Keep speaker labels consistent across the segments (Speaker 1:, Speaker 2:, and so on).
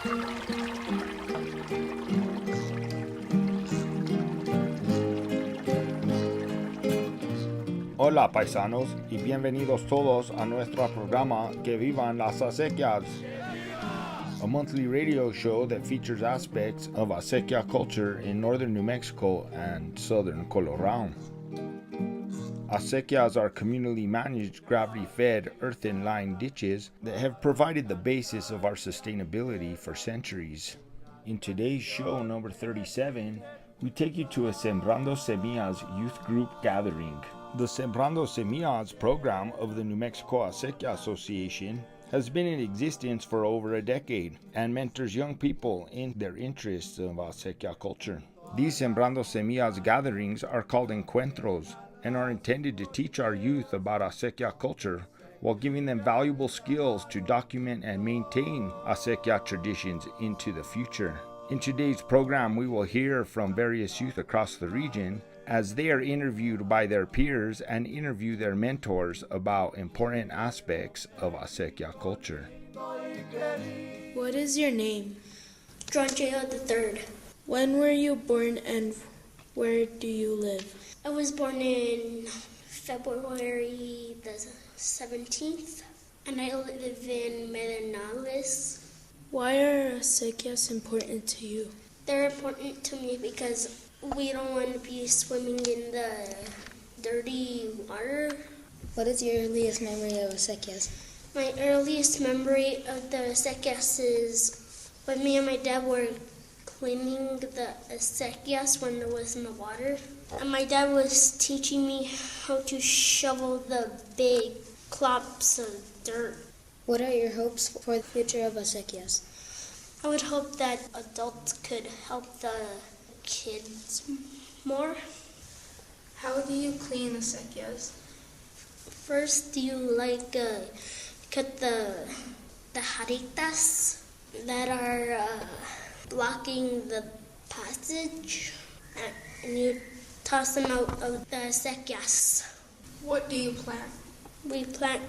Speaker 1: Hola paisanos y bienvenidos todos a nuestro programa QueVivan las Acequias, a monthly radio show that features aspects of Acequia culture in northern New Mexico and southern Colorado. Acequias are communally managed, gravity-fed, earthen-lined ditches that have provided the basis of our sustainability for centuries. In today's show, number 37, we take you to a Sembrando Semillas youth group gathering. The Sembrando Semillas program of the New Mexico Acequia Association has been in existence for over a decade and mentors young people in their interests of Acequia culture. These Sembrando Semillas gatherings are called encuentros and are intended to teach our youth about Acequia culture while giving them valuable skills to document and maintain Acequia traditions into the future. In today's program, we will hear from various youth across the region as they are interviewed by their peers and interview their mentors about important aspects of Acequia culture.
Speaker 2: What is your name?
Speaker 3: John J. III.
Speaker 2: When were you born and where do you live?
Speaker 3: I was born in February the 17th, and I live in Medinales.
Speaker 2: Why are acequias important to you?
Speaker 3: They're important to me because we don't want to be swimming in the dirty water.
Speaker 4: What is your earliest memory of acequias?
Speaker 3: My earliest memory of the acequias is when me and my dad were cleaning the acequias when there was no water. And my dad was teaching me how to shovel the big clops of dirt.
Speaker 4: What are your hopes for the future of acequias?
Speaker 3: I would hope that adults could help the kids more.
Speaker 2: How do you clean acequias?
Speaker 3: First, you cut the jaritas that are blocking the passage, and you toss them out of the acequias.
Speaker 2: What do you plant?
Speaker 3: We plant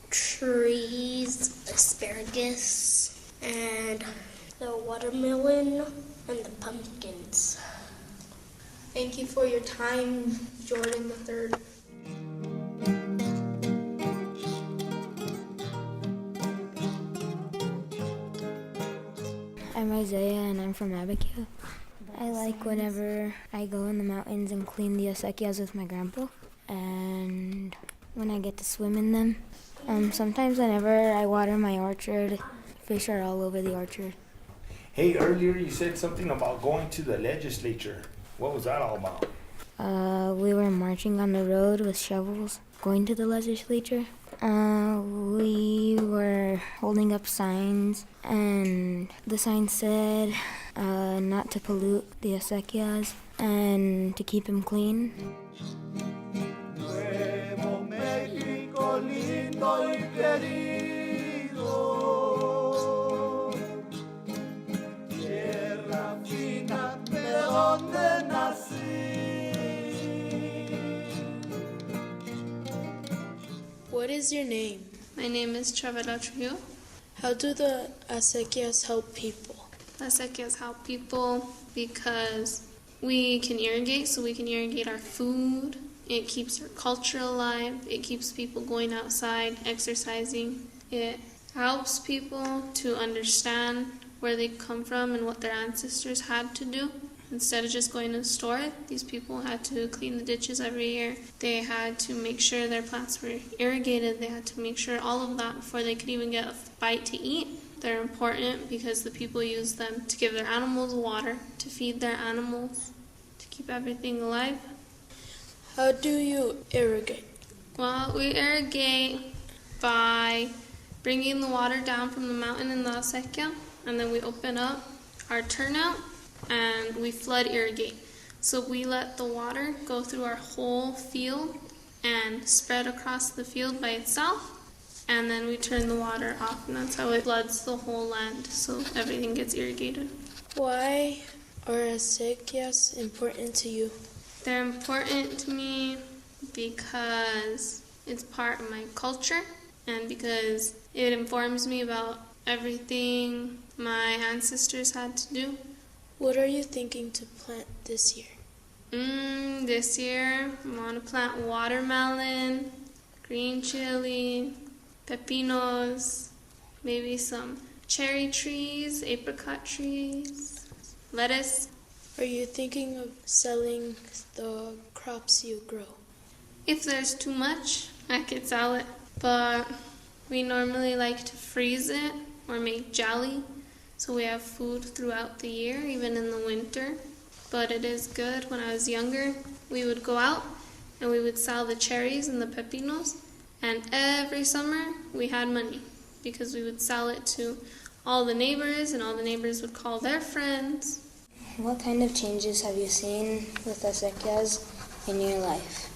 Speaker 3: trees, asparagus, and the watermelon and the pumpkins.
Speaker 2: Thank you for your time, Jordan III.
Speaker 5: I'm Isaiah and I'm from Abigail. I like whenever I go in the mountains and clean the acequias with my grandpa, and when I get to swim in them. Sometimes whenever I water my orchard, fish are all over the orchard.
Speaker 1: Hey, earlier you said something about going to the legislature. What was that all about?
Speaker 5: We were marching on the road with shovels, going to the legislature. We were holding up signs, and the sign said not to pollute the acequias and to keep them clean.
Speaker 2: What is your name?
Speaker 6: My name is Travella Trujillo.
Speaker 2: How do the acequias help people?
Speaker 6: The acequias help people because we can irrigate, so we can irrigate our food. It keeps our culture alive. It keeps people going outside, exercising. It helps people to understand where they come from and what their ancestors had to do. Instead of just going to the store, these people had to clean the ditches every year. They had to make sure their plants were irrigated. They had to make sure all of that before they could even get a bite to eat. They're important because the people use them to give their animals water, to feed their animals, to keep everything alive.
Speaker 2: How do you irrigate?
Speaker 6: Well, we irrigate by bringing the water down from the mountain in the acequia, and then we open up our turnout and we flood irrigate. So we let the water go through our whole field and spread across the field by itself, and then we turn the water off, and that's how it floods the whole land, so everything gets irrigated.
Speaker 2: Why are acequias important to you?
Speaker 6: They're important to me because it's part of my culture and because it informs me about everything my ancestors had to do.
Speaker 2: What are you thinking to plant this year?
Speaker 6: This year I want to plant watermelon, green chili, pepinos, maybe some cherry trees, apricot trees, lettuce.
Speaker 2: Are you thinking of selling the crops you grow?
Speaker 6: If there's too much, I could sell it, but we normally like to freeze it or make jelly, so we have food throughout the year, even in the winter. But it is good. When I was younger, we would go out and we would sell the cherries and the pepinos, and every summer we had money because we would sell it to all the neighbors, and all the neighbors would call their friends.
Speaker 4: What kind of changes have you seen with acequias in your life?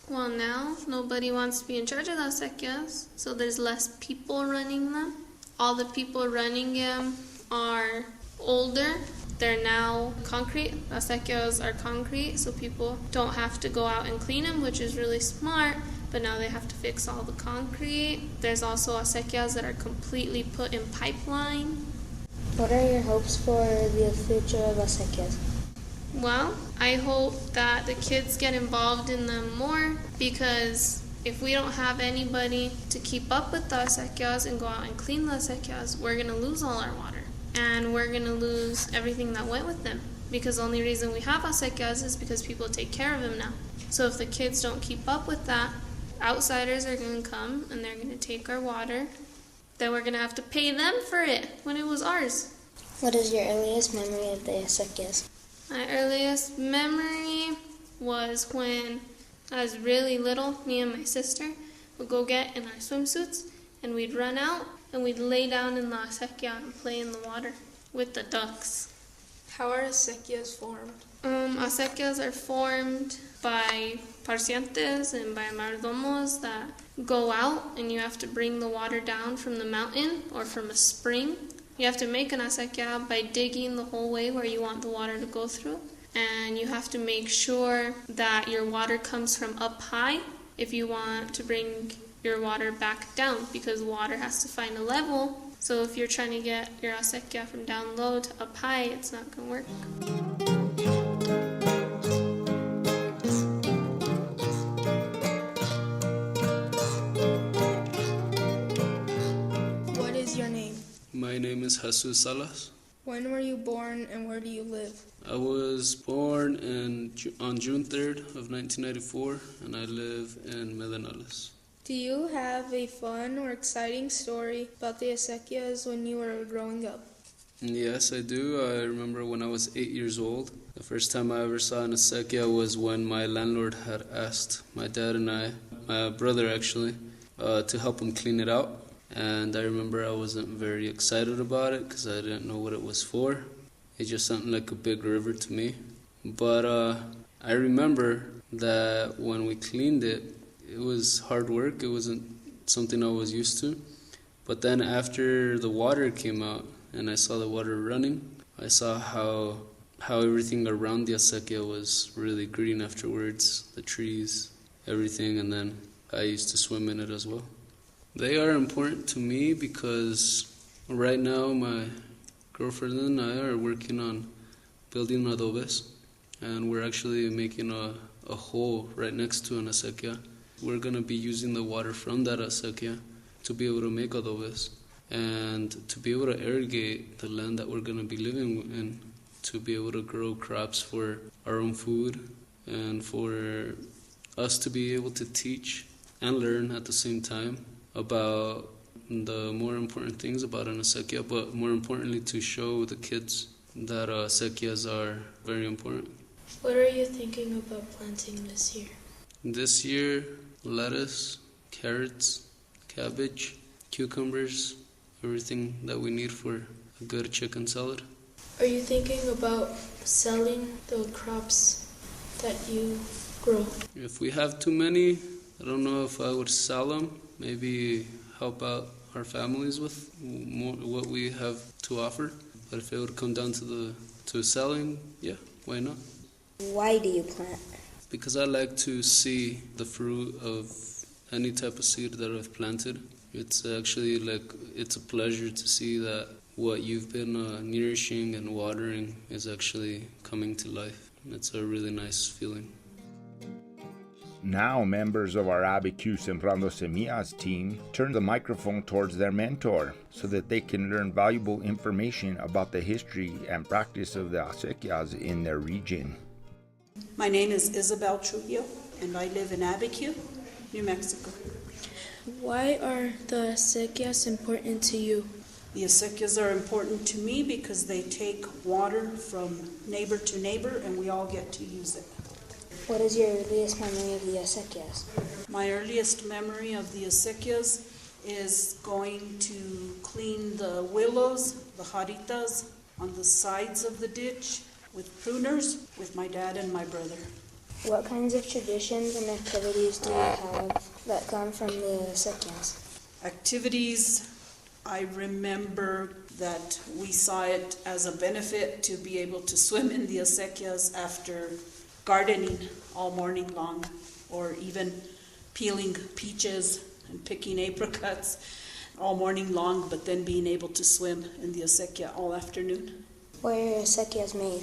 Speaker 6: Well, now nobody wants to be in charge of the acequias, so there's less people running them. All the people running them are older. They're now concrete. Acequias are concrete, so people don't have to go out and clean them, which is really smart, but now they have to fix all the concrete. There's also acequias that are completely put in pipeline.
Speaker 4: What are your hopes for the future of acequias?
Speaker 6: Well, I hope that the kids get involved in them more, because if we don't have anybody to keep up with the acequias and go out and clean the acequias, we're going to lose all our water. And we're going to lose everything that went with them, because the only reason we have acequias is because people take care of them now. So if the kids don't keep up with that, outsiders are going to come and they're going to take our water. Then we're going to have to pay them for it when it was ours.
Speaker 4: What is your earliest memory of the acequias?
Speaker 6: My earliest memory was when I was really little. Me and my sister would go get in our swimsuits and we'd run out and we'd lay down in the acequia and play in the water with the ducks.
Speaker 2: How are acequias formed?
Speaker 6: Acequias are formed by pacientes and by mayordomos that go out, and you have to bring the water down from the mountain or from a spring. You have to make an acequia by digging the whole way where you want the water to go through, and you have to make sure that your water comes from up high if you want to bring your water back down, because water has to find a level. So if you're trying to get your acequia from down low to up high, it's not going to work.
Speaker 2: What is your name?
Speaker 7: My name is Jesus Salas.
Speaker 2: When were you born and where do you live?
Speaker 7: I was born on June 3rd of 1994, and I live in Medinales.
Speaker 2: Do you have a fun or exciting story about the acequias when you were growing up?
Speaker 7: Yes, I do. I remember when I was 8 years old. The first time I ever saw an acequia was when my landlord had asked my dad and I, my brother actually, to help him clean it out. And I remember I wasn't very excited about it because I didn't know what it was for. It just sounded like a big river to me. But I remember that when we cleaned it, it was hard work. It wasn't something I was used to. But then after the water came out and I saw the water running, I saw how everything around the acequia was really green afterwards, the trees, everything, and then I used to swim in it as well. They are important to me because right now my girlfriend and I are working on building adobes, and we're actually making a hole right next to an acequia. We're going to be using the water from that acequia to be able to make adobes and to be able to irrigate the land that we're going to be living in, to be able to grow crops for our own food and for us to be able to teach and learn at the same time about the more important things about an acequia, but more importantly to show the kids that acequias are very important.
Speaker 2: What are you thinking about planting this year?
Speaker 7: This year, lettuce, carrots, cabbage, cucumbers, everything that we need for a good chicken salad.
Speaker 2: Are you thinking about selling the crops that you grow?
Speaker 7: If we have too many, I don't know if I would sell them. Maybe help out our families with more what we have to offer. But if it would come down to selling, yeah, why not?
Speaker 4: Why do you plant?
Speaker 7: Because I like to see the fruit of any type of seed that I've planted. It's actually it's a pleasure to see that what you've been nourishing and watering is actually coming to life. It's a really nice feeling.
Speaker 1: Now, members of our ABQ Sembrando Semillas team turn the microphone towards their mentor so that they can learn valuable information about the history and practice of the Acequias in their region.
Speaker 8: My name is Isabel Trujillo, and I live in ABQ, New Mexico.
Speaker 2: Why are the acequias important to you?
Speaker 8: The acequias are important to me because they take water from neighbor to neighbor, and we all get to use it.
Speaker 4: What is your earliest memory of the acequias?
Speaker 8: My earliest memory of the acequias is going to clean the willows, the jaritas, on the sides of the ditch with pruners with my dad and my brother.
Speaker 4: What kinds of traditions and activities do you have that come from the acequias?
Speaker 8: Activities, I remember that we saw it as a benefit to be able to swim in the acequias after gardening all morning long, or even peeling peaches and picking apricots all morning long, but then being able to swim in the acequia all afternoon.
Speaker 4: Where are acequias made?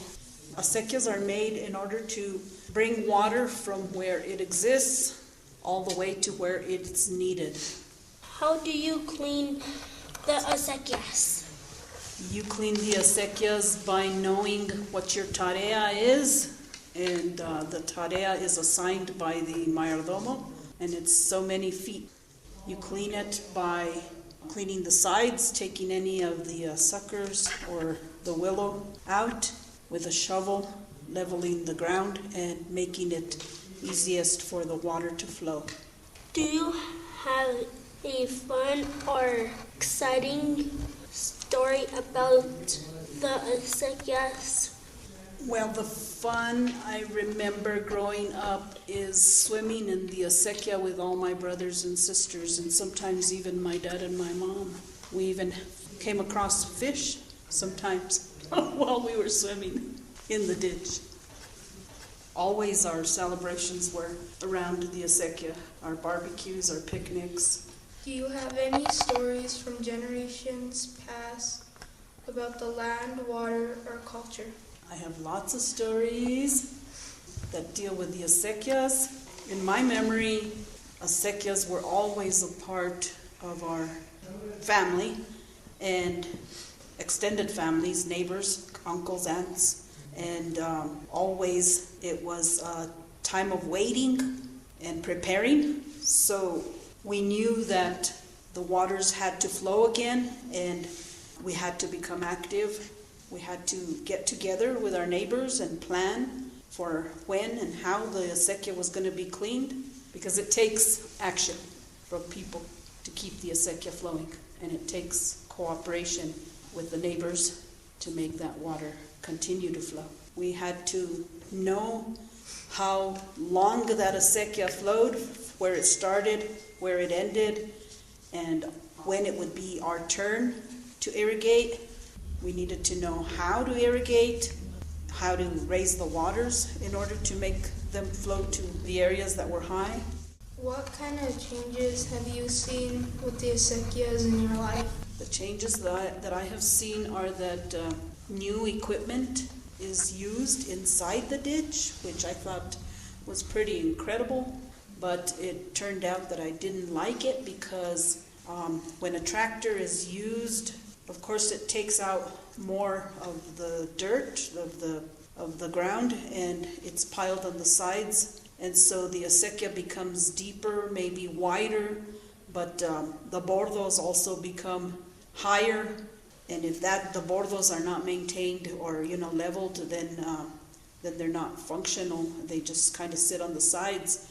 Speaker 8: Acequias are made in order to bring water from where it exists all the way to where it's needed.
Speaker 3: How do you clean the acequias?
Speaker 8: You clean the acequias by knowing what your tarea is, and the tarea is assigned by the mayordomo, and it's so many feet. You clean it by cleaning the sides, taking any of the suckers or the willow out with a shovel, leveling the ground and making it easiest for the water to flow.
Speaker 3: Do you have a fun or exciting story about the acequias?
Speaker 8: Well, the fun I remember growing up is swimming in the acequia with all my brothers and sisters, and sometimes even my dad and my mom. We even came across fish sometimes while we were swimming in the ditch. Always our celebrations were around the acequia, our barbecues, our picnics.
Speaker 2: Do you have any stories from generations past about the land, water, or culture?
Speaker 8: I have lots of stories that deal with the acequias. In my memory, acequias were always a part of our family and extended families, neighbors, uncles, aunts, and always it was a time of waiting and preparing. So we knew that the waters had to flow again, and we had to become active. We had to get together with our neighbors and plan for when and how the acequia was going to be cleaned, because it takes action from people to keep the acequia flowing, and it takes cooperation with the neighbors to make that water continue to flow. We had to know how long that acequia flowed, where it started, where it ended, and when it would be our turn to irrigate. We needed to know how to irrigate, how to raise the waters in order to make them flow to the areas that were high.
Speaker 2: What kind of changes have you seen with the acequias in your life?
Speaker 8: The changes that I have seen are that new equipment is used inside the ditch, which I thought was pretty incredible, but it turned out that I didn't like it because when a tractor is used, of course, it takes out more of the dirt of the ground, and it's piled on the sides, and so the acequia becomes deeper, maybe wider, but the bordos also become higher, and if the bordos are not maintained or leveled, then they're not functional. They just kind of sit on the sides.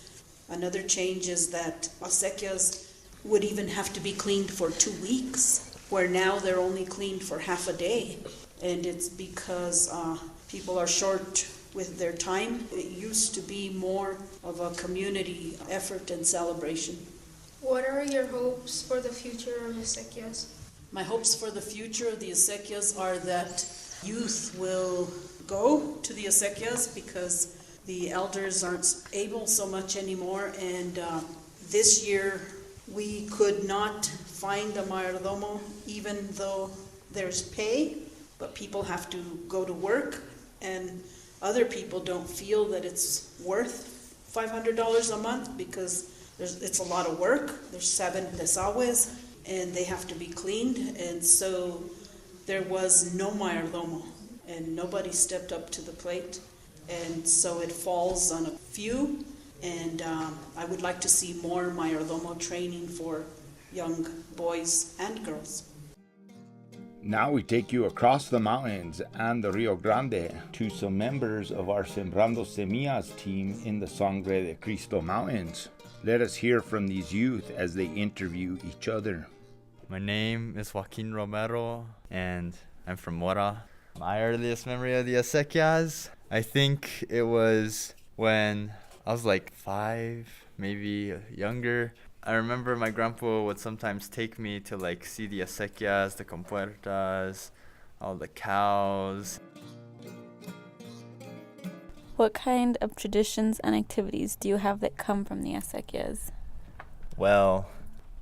Speaker 8: Another change is that acequias would even have to be cleaned for 2 weeks, where now they're only cleaned for half a day. And it's because people are short with their time. It used to be more of a community effort and celebration.
Speaker 2: What are your hopes for the future of acequias?
Speaker 8: My hopes for the future of the acequias are that youth will go to the acequias because the elders aren't able so much anymore, and this year we could not find a mayordomo even though there's pay, but people have to go to work and other people don't feel that it's worth $500 a month because it's a lot of work. There's 7 desagües and they have to be cleaned, and so there was no mayordomo and nobody stepped up to the plate, and so it falls on a few, and I would like to see more mayordomo training for young boys and girls.
Speaker 1: Now we take you across the mountains and the Rio Grande to some members of our Sembrando Semillas team in the Sangre de Cristo Mountains. Let us hear from these youth as they interview each other.
Speaker 9: My name is Joaquin Romero, and I'm from Mora. My earliest memory of the Acequias, I think it was when I was like 5, maybe younger. I remember my grandpa would sometimes take me to like see the Acequias, the compuertas, all the cows.
Speaker 10: What kind of traditions and activities do you have that come from the Acequias?
Speaker 9: Well,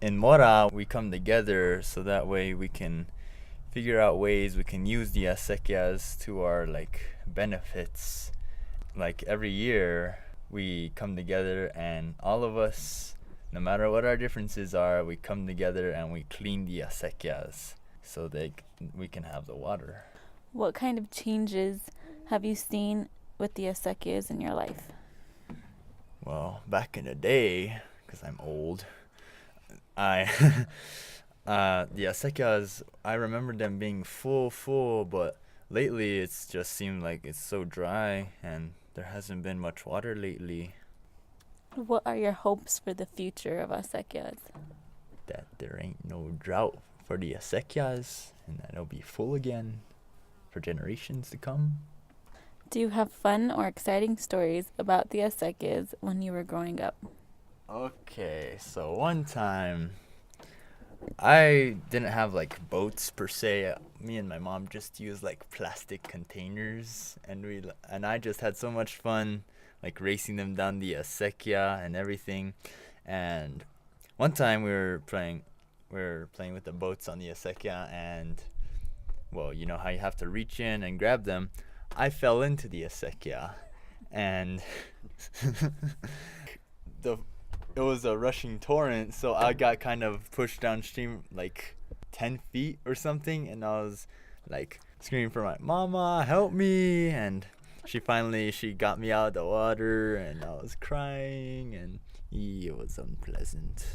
Speaker 9: in Mora, we come together so that way we can figure out ways we can use the Acequias to our like benefits. Like every year, we come together and all of us, no matter what our differences are, we come together and we clean the Acequias so that we can have the water.
Speaker 10: What kind of changes have you seen with the Acequias in your life?
Speaker 9: Well, back in the day, because I'm old, the Acequias, I remember them being full, but lately it's just seemed like it's so dry and there hasn't been much water lately.
Speaker 10: What are your hopes for the future of Acequias?
Speaker 9: That there ain't no drought for the Acequias and that it'll be full again for generations to come.
Speaker 10: Do you have fun or exciting stories about the Acequias when you were growing up?
Speaker 9: Okay, so one time I didn't have like boats per se. Me and my mom just used like plastic containers, and I just had so much fun like racing them down the Acequia and everything. And one time we were playing with the boats on the Acequia, and well, you know how you have to reach in and grab them. I fell into the Acequia, and it was a rushing torrent, so I got kind of pushed downstream like 10 feet or something, and I was like screaming for my mama, help me, and she got me out of the water, and I was crying, and it was unpleasant.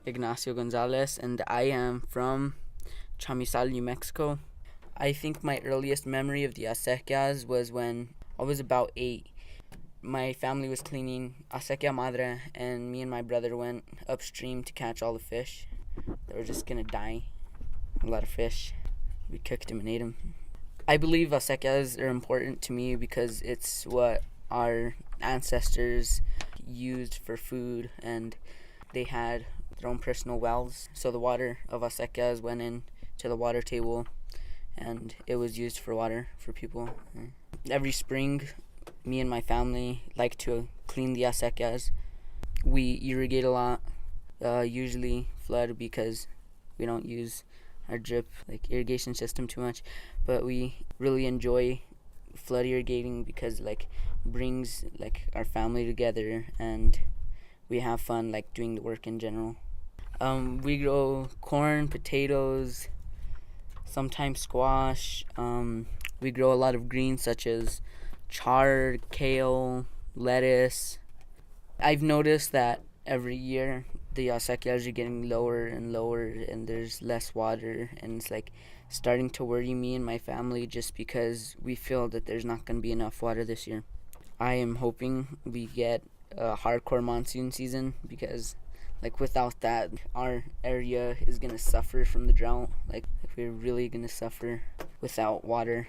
Speaker 11: Ignacio Gonzalez, and I am from Chamizal, New Mexico. I think my earliest memory of the Acequias was when I was about 8. My family was cleaning Acequia Madre, and me and my brother went upstream to catch all the fish that were just gonna die. A lot of fish. We cooked them and ate them. I believe Acequias are important to me because it's what our ancestors used for food, and they had their own personal wells. So the water of Acequias went in to the water table, and it was used for water for people. Every spring, me and my family like to clean the Acequias. We irrigate a lot, usually flood because we don't use our drip irrigation system too much, but we really enjoy flood irrigating because brings our family together, and we have fun doing the work in general. We grow corn, potatoes, sometimes squash. We grow a lot of greens such as chard, kale, lettuce. I've noticed that every year the acequias are getting lower and lower, and there's less water, and it's starting to worry me and my family just because we feel that there's not going to be enough water this year. I am hoping we get a hardcore monsoon season because without that, our area is going to suffer from the drought. We're really going to suffer without water.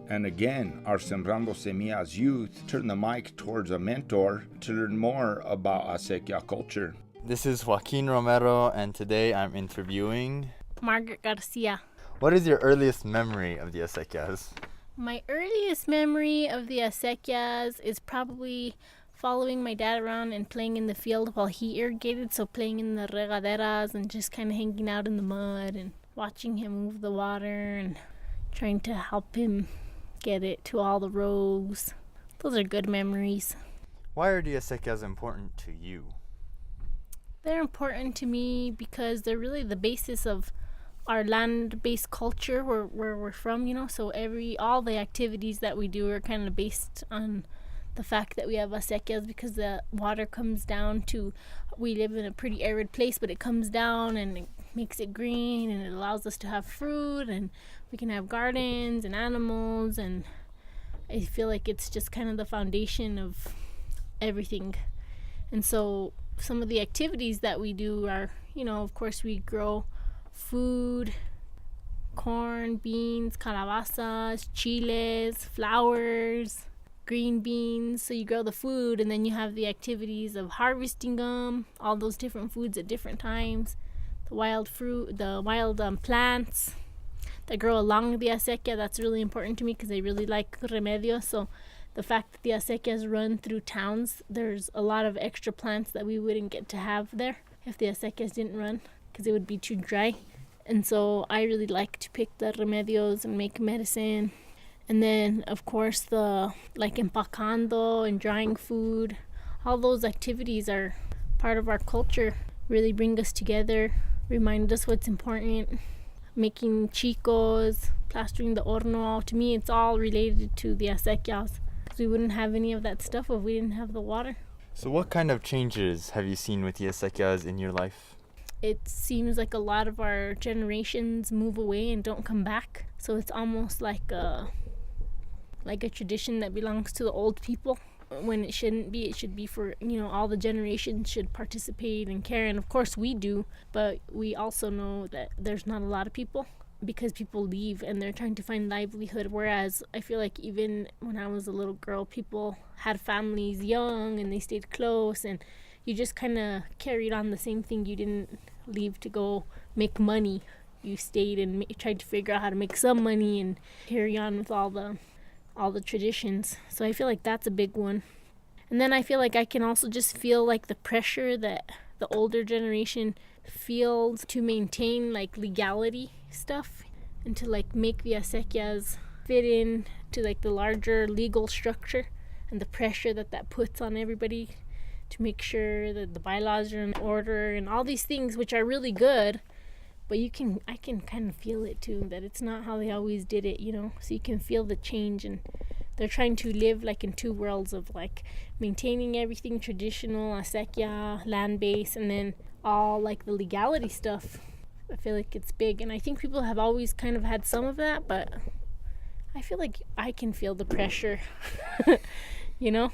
Speaker 1: And again, our Sembrando Semillas youth turn the mic towards a mentor to learn more about Acequia culture.
Speaker 9: This is Joaquin Romero, and today I'm interviewing
Speaker 12: Margaret Garcia.
Speaker 9: What is your earliest memory of the Acequias?
Speaker 12: My earliest memory of the Acequias is probably following my dad around and playing in the field while he irrigated, so playing in the regaderas and just kind of hanging out in the mud and watching him move the water and trying to help him get it to all the rows. Those are good memories.
Speaker 9: Why are the acequias important to you?
Speaker 12: They're important to me because they're really the basis of our land-based culture where we're from, you know. So all the activities that we do are kind of based on the fact that we have acequias, because the water comes down to, we live in a pretty arid place, but it comes down and it makes it green and it allows us to have fruit and we can have gardens and animals, and I feel like it's just kind of the foundation of everything. And so some of the activities that we do are, you know, of course we grow food, corn, beans, calabazas, chiles, flowers, green beans. So you grow the food and then you have the activities of harvesting them, all those different foods at different times, the wild fruit, the wild plants that grow along the acequia. That's really important to me because I really like remedios. So the fact that the acequias run through towns, there's a lot of extra plants that we wouldn't get to have there if the acequias didn't run, because it would be too dry. And so I really like to pick the remedios and make medicine. And then of course the like empacando and drying food, all those activities are part of our culture, really bring us together, remind us what's important. Making chicos, plastering the horno, to me it's all related to the acequias. We wouldn't have any of that stuff if we didn't have the water.
Speaker 9: So what kind of changes have you seen with the acequias in your life?
Speaker 12: It seems like a lot of our generations move away and don't come back. So it's almost like a tradition that belongs to the old people, when it shouldn't be. It should be for, you know, all the generations should participate and care. And of course we do, but we also know that there's not a lot of people, because people leave and they're trying to find livelihood. Whereas I feel like even when I was a little girl, people had families young and they stayed close, and you just kind of carried on the same thing. You didn't leave to go make money. You stayed and tried to figure out how to make some money and carry on with all the traditions. So I feel like that's a big one. And then I feel like I can also just feel like the pressure that the older generation feels to maintain like legality stuff and to like make the acequias fit in to like the larger legal structure, and the pressure that puts on everybody to make sure that the bylaws are in order and all these things, which are really good, but I can kind of feel it too, that it's not how they always did it, you know. So you can feel the change, and they're trying to live like in two worlds of like maintaining everything traditional, acequia, land-based, and then all like the legality stuff. I feel like it's big, and I think people have always kind of had some of that, but I feel like I can feel the pressure. You know,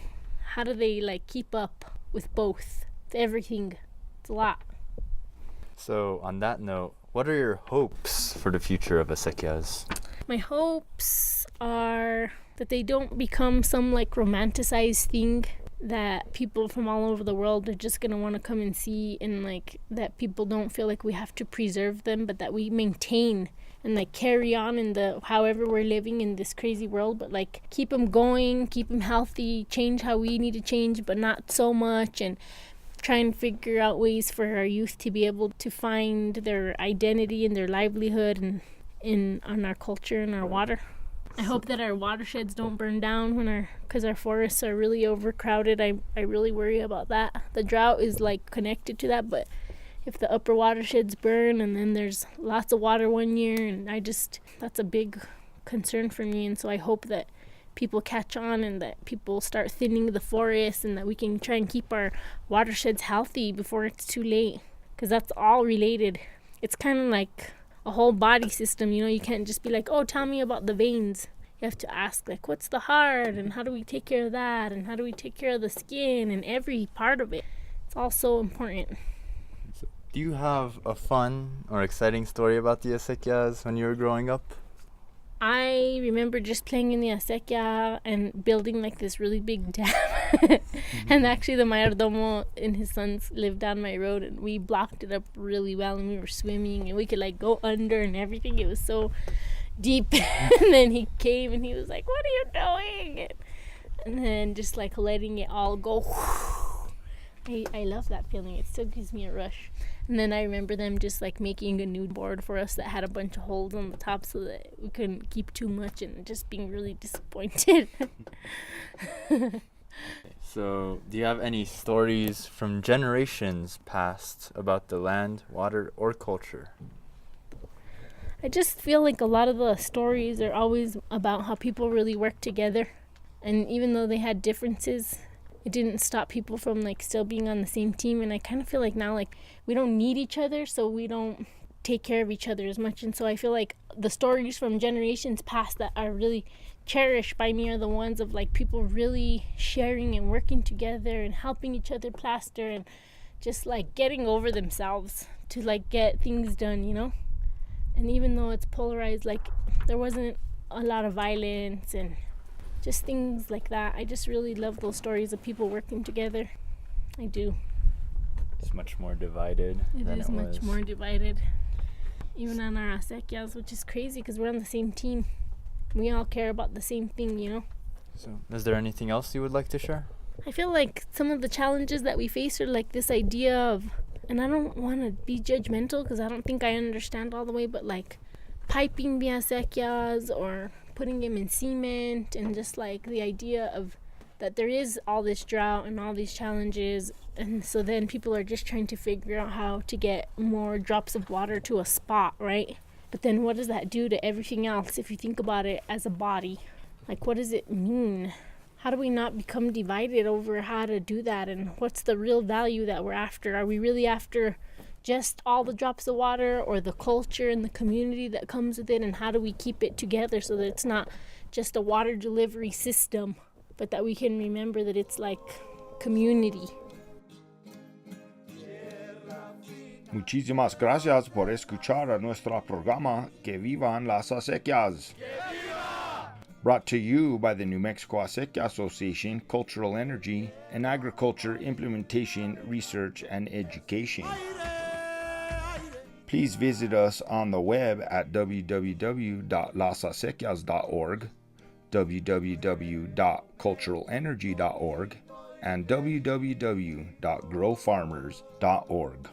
Speaker 12: how do they like keep up with both? It's everything. It's a lot.
Speaker 9: So on that note, what are your hopes for the future of acequias?
Speaker 12: My hopes are that they don't become some like romanticized thing that people from all over the world are just going to want to come and see, and like that people don't feel like we have to preserve them, but that we maintain and like carry on in the however we're living in this crazy world, but like keep them going, keep them healthy, change how we need to change, but not so much, and try and figure out ways for our youth to be able to find their identity and their livelihood and on our culture and our water. I hope that our watersheds don't burn down because our forests are really overcrowded. I really worry about that. The drought is like connected to that, but if the upper watersheds burn and then there's lots of water one year, and that's a big concern for me. And so I hope that people catch on and that people start thinning the forest, and that we can try and keep our watersheds healthy before it's too late, because that's all related. It's kind of like a whole body system, you know. You can't just be like, oh, tell me about the veins. You have to ask, like, what's the heart, and how do we take care of that, and how do we take care of the skin, and every part of it. It's all so important.
Speaker 9: Do you have a fun or exciting story about the acequias when you were growing up?
Speaker 12: I remember just playing in the acequia and building like this really big dam. And actually the mayordomo and his sons lived down my road, and we blocked it up really well, and we were swimming and we could like go under and everything. It was so deep. And then he came and he was like, what are you doing? and then just like letting it all go. I love that feeling. It still gives me a rush. And then I remember them just like making a new board for us that had a bunch of holes on the top so that we couldn't keep too much, and just being really disappointed.
Speaker 9: So, do you have any stories from generations past about the land, water, or culture?
Speaker 12: I just feel like a lot of the stories are always about how people really work together. And even though they had differences, it didn't stop people from like still being on the same team. And I kind of feel like now like we don't need each other, so we don't take care of each other as much. And so I feel like the stories from generations past that are really cherished by me are the ones of like people really sharing and working together and helping each other plaster and just like getting over themselves to like get things done, you know? And even though it's polarized, like there wasn't a lot of violence and just things like that. I just really love those stories of people working together. I do.
Speaker 9: It's much more divided than
Speaker 12: It is much
Speaker 9: was.
Speaker 12: more divided. Even on our Acequias, which is crazy because we're on the same team. We all care about the same thing, you know?
Speaker 9: So, is there anything else you would like to share?
Speaker 12: I feel like some of the challenges that we face are like this idea of, and I don't want to be judgmental because I don't think I understand all the way, but like piping the acequias or putting them in cement, and just like the idea of that there is all this drought and all these challenges, and so then people are just trying to figure out how to get more drops of water to a spot, right? But then what does that do to everything else if you think about it as a body? Like, what does it mean? How do we not become divided over how to do that? And what's the real value that we're after? Are we really after just all the drops of water, or the culture and the community that comes with it? And how do we keep it together so that it's not just a water delivery system, but that we can remember that it's like community?
Speaker 1: Muchísimas gracias por escuchar a nuestro programa Que Vivan las Acequias. Brought to you by the New Mexico Acequia Association, Cultural Energy, and Agriculture Implementation, Research, and Education. Please visit us on the web at www.lasacequias.org, www.culturalenergy.org, and www.growfarmers.org.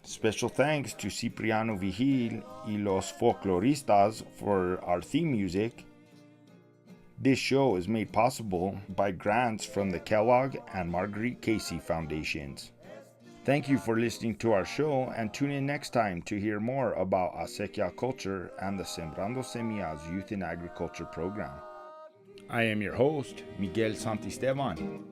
Speaker 1: Special thanks to Cipriano Vigil y los Folkloristas for our theme music. This show is made possible by grants from the Kellogg and Marguerite Casey Foundations. Thank you for listening to our show, and tune in next time to hear more about Acequia culture and the Sembrando Semillas Youth in Agriculture program. I am your host, Miguel Santisteban.